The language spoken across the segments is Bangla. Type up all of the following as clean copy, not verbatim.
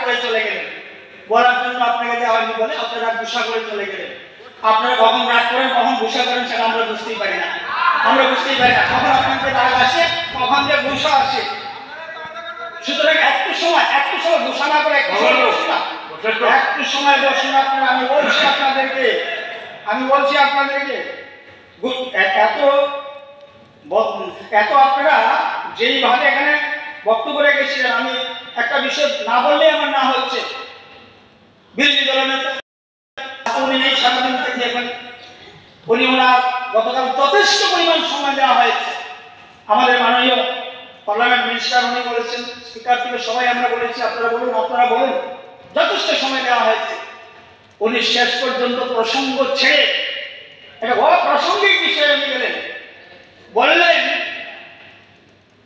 করে চলে গেলেন, বলার জন্য আপনাকে দেওয়া হয়নি বলে আপনারা গুসা করে চলে গেলেন। আপনারা কখন রাগ করেন কখন গুসা করেন সেটা আমরা বুঝতেই পারি না, কখন আপনাদের রাগ আসে কখন যে গুসা আসে। সুতরাং একটু সময় গুসা না করে একটু সময় বসুন আপনারা। আমি বলছি আপনাদেরকে এত আপনারা যেইভাবে এখানে বক্তব্য রেখেছিলেন, আমি একটা বিষয় না বললে আমার না হচ্ছে। বিরোধী দলনেতা উনি নেই, সারাদিন থেকে এখানে ওনার গতকাল যথেষ্ট পরিমাণ সময় দেওয়া হয়েছে। আমাদের মাননীয় পার্লামেন্ট মিনিস্টার উনি বলেছেন, স্পিকার থেকে সবাই আমরা বলেছি আপনারা বলুন, যথেষ্ট সময় দেওয়া হয়েছে। উনি শেষ পর্যন্ত প্রসঙ্গ ছেড়ে একটা অপ্রাসঙ্গিক বিষয়ে উনি গেলেন,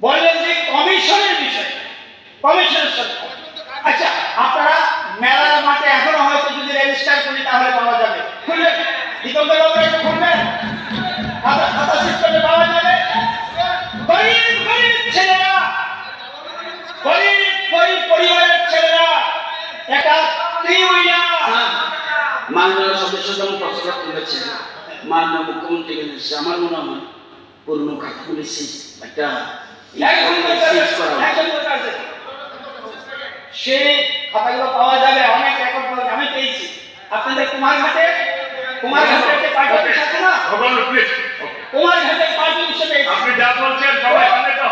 বললেন যে কমিশনের বিষয়, কমিশনের সরকার। আচ্ছা, আপনারা মেলার মাঠে এখনো হয়তো যদি রেজিস্টার করি তাহলে পাওয়া যাবে, খুলবেন খুলবেন, খাতা সিস্টেমে পাওয়া যাবে। গরিব ছেলেরা, গরিব পরিবারের ছেলেরা একটা মাননীয় সদস্য যেমন প্রশ্ন করেছেন, মাননীয় মুখ্যমন্ত্রী এসে আমার মনে হয় পুরনো খাতাগুলি একটা সেই খাতাগুলো পাওয়া যাবে। অনেক রেকর্ড আমি পেয়েছি আপনাদের কুমারঘাটে পার্টি অফিস আছে না, কুমারঘাটের পার্টি অফিসে আপনি যা বলছেন সবাই জানে তো,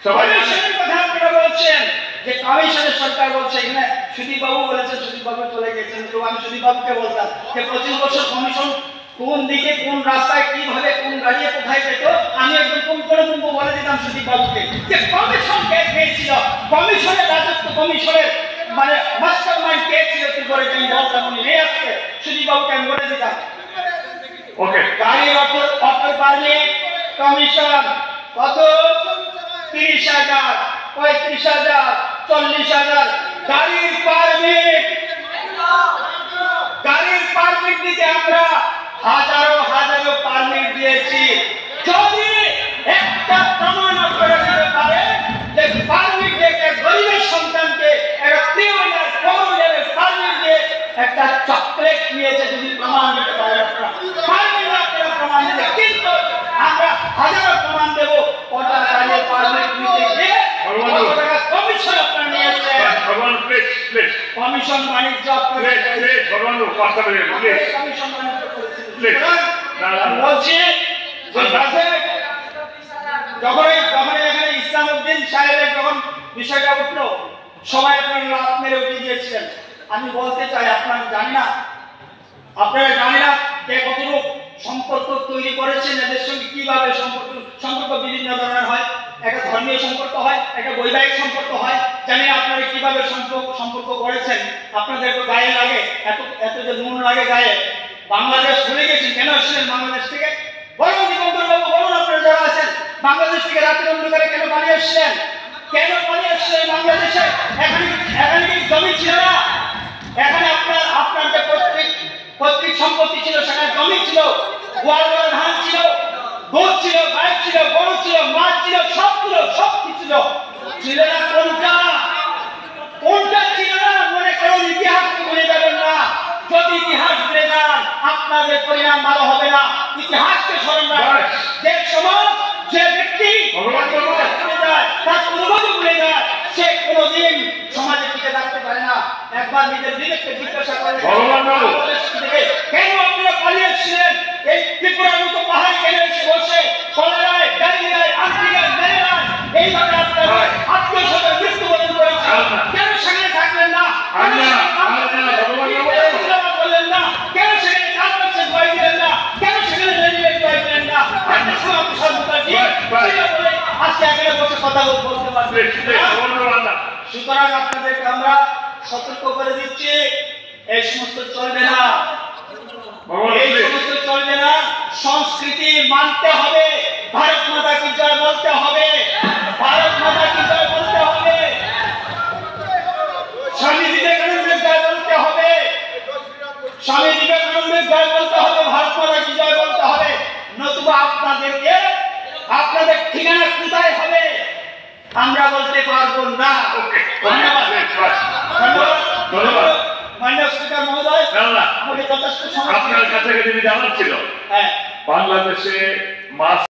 সবাই কমিশনের কথা আপনারা বলছেন যে কমিশনের সরকার বলছে। এখানে সুদীপ বাবু বলেছেন, সুদীপ বাবু চলে গেছেন, তো আমি সুদীপ বাবুকে বলতাম যে 25 বছর কমিশন কোন দিকে কোন রাস্তায় কিভাবে কোন গাড়িয়ে কোথায় যেত আমি একদম পুঙ্খানুপুঙ্খ বলে দিতাম সুদীপ বাবুকে যে কমিশন কে খেয়েছিল, কমিশনের রাজত্ব, কমিশনের মানে মাস্টার মাইন্ড কে ছিল, কি করে আমি বলতাম। উনি নেই আসছে, সুদীপ বাবুকে আমি বলে দিতাম। ওকে, গাড়ির অটো পারমিট কমিশন কত? 30,000, 35,000, 40,000 গাড়ির পারমিট দিতে আমরা হাজারো পারমিট দিয়েছি। যদি একটা প্রমাণ করে দিতে পারে যে পারমিট দিয়ে একটা গরিবের সন্তানকে একটা ক্রিমিনাল কমিশনের পারমিট দিয়ে একটা চকলেট নিয়েছে, যদি প্রমাণ দিতে পারে আপনারা প্রমাণ দিতে, কিন্তু আমরা হাজারো প্রমাণ দেবো। কটা গাড়ির পারমিট নিতে গিয়ে কমিশন আপনারা নিয়েছেন, কমিশন বাণিজ্য বলছি। যখন এখানে ইসলামউদ্দিন সাহেবের যখন বিষয়টা উঠলো সবাই আপনার লাভ মেরে উঠে দিয়েছিলেন। আমি বলতে চাই আপনারা জানি না কে কতটুকু সম্পর্ক তৈরি করেছেন, এদের সঙ্গে কিভাবে সম্পর্ক বিভিন্ন ধরনের হয়। একটা ধর্মীয় সম্পর্ক হয়, একটা বৈবাহিক সম্পর্ক হয়। জানি না আপনারা কিভাবে সম্পর্ক করেছেন। আপনাদের তো গায়ে লাগে, এত যে নুন লাগে গায়ে। বাংলাদেশ ভুলে গেছেন, কেন আসলেন বাংলাদেশ থেকে? বলুন দিগন্তর বাবু, বলুন আপনারা যারা আছেন, বাংলাদেশ থেকে রাতের অন্ধকারে কেন পালিয়ে আসলেন? বাংলাদেশে? এখানে কি জমি ছিল না? এখানে আপনার যে পৈতৃক সম্পত্তি ছিল, সেখানে জমি ছিল, গোয়াল ধান ছিল, দুধ ছিল, গাই ছিল, গরু ছিল, মাছ ছিল, সব কিছু ছিল না। কোনটা ছিল না? মনে করুন ইতিহাস ভুলে যাবেন না। যদি ইতিহাস ভুলে যান আপনাদের পরিণাম ভালো হবে না। ইতিহাসকে স্মরণ রাখবেন। যে সমাজ, যে ব্যক্তি তার অনুভূতি ভুলে যায়, সে কোনোদিন সমাজে টিকে থাকতে পারে না। একবার নিজের বিবেককে জিজ্ঞাসা করেন, কেন আপনারা পালিয়েছিলেন? এই ত্রিপুরার মতো পাহাড় কেন এসে বসে কলেরায়, ডায়রিয়ায়, আন্টিগায়, ম্যালেরিয়ায় এইভাবে আপনারা আত্মীয়স্বজন মৃত্যুবরণ করেছেন? কেন সেখানে থাকলেন না? বললেন না? কেন সেখানে কাজ ভয় দিলেন না? কেন সেখানে ভয় দিলেন না? আজকে এখানে বসে কথা বলতে পারবেন। সুতরাং আপনাদেরকে আমরা সতর্ক করে দিচ্ছি, এই সমস্ত চলবে না, সংস্কৃতি মানতে হবে। ভারত মাতা কি জয় বলতে হবে, ভারত মাতা কি জয় বলতে হবে, স্বামী বিবেকানন্দের জয় বলতে হবে, স্বামী বিবেকানন্দের জয় বলতে হবে, ভারত মাতা কি জয় বলতে হবে। নতুবা আপনাদের ঠিকানা কোথায় হবে আমরা বলতে পারবো না। ধন্যবাদ। না আমাকে যথেষ্ট সময় আপনার কাছে যদি জানার ছিল হ্যাঁ বাংলাদেশে মাছ